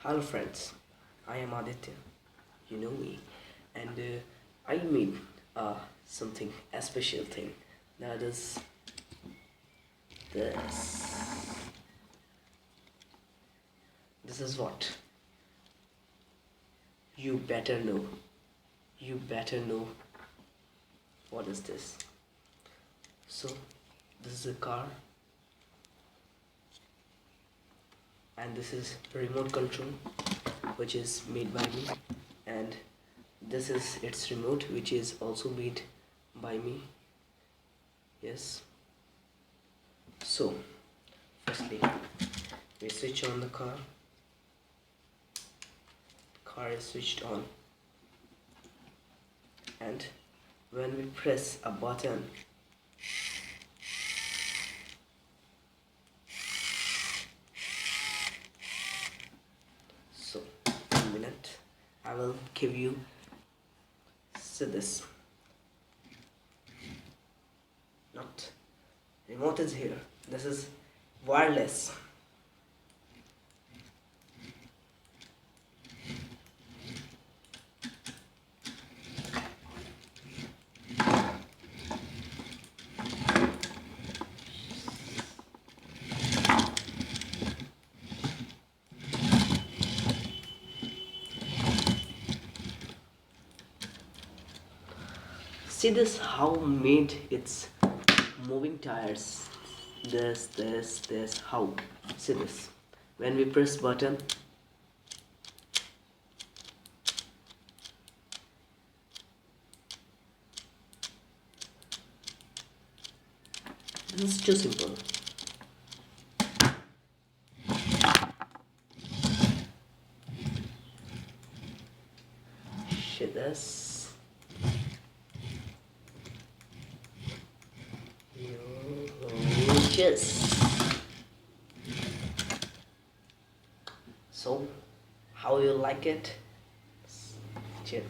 Hello friends, I am Aditya. You know me, and I made something a special thing. That is this. This is what you better know. You better know what is this. So this is a car, and this is remote control, which is made by me, and this is its remote, which is also made by me. Yes. So firstly, we switch on the car. Car is switched on, and when we press a button, so 1 minute, I will give you. See this, not remote is here, this is wireless. See this, how made its moving tires, this, how. See this, when we press button, this is too simple. See this, just so how you like it. Chill.